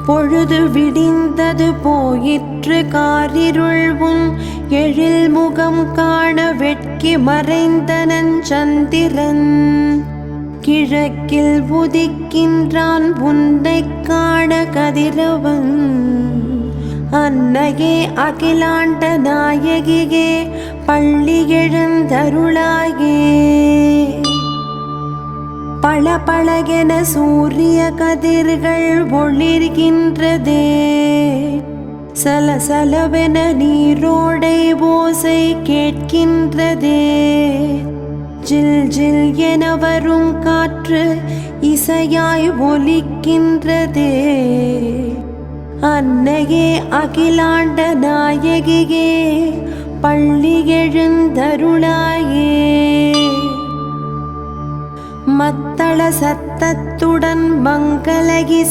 பொழுது விடிந்தது போயிற்று காரிருள் உன் எழில் முகம் காண வெட்கி மறைந்தனன் சந்திரன். கிழக்கில் உதிக்கின்றான் உன்னைக் காண கதிரவன். அன்னையே அகிலாண்ட நாயகியே பள்ளி எழுந்தருளாயே. பளபளகென சூரிய கதிர்கள் ஒளிர்கின்றதே. சலசலவென நீரோடை ஓசை கேட்கின்றதே. ஜில் ஜில் என வரும் காற்று இசையாய் ஒலிக்கின்றதே. அன்னையே அகிலாண்ட நாயகியே பள்ளி எழுந்தருளாயே. மத்தள சத்தத்துடன் மங்கள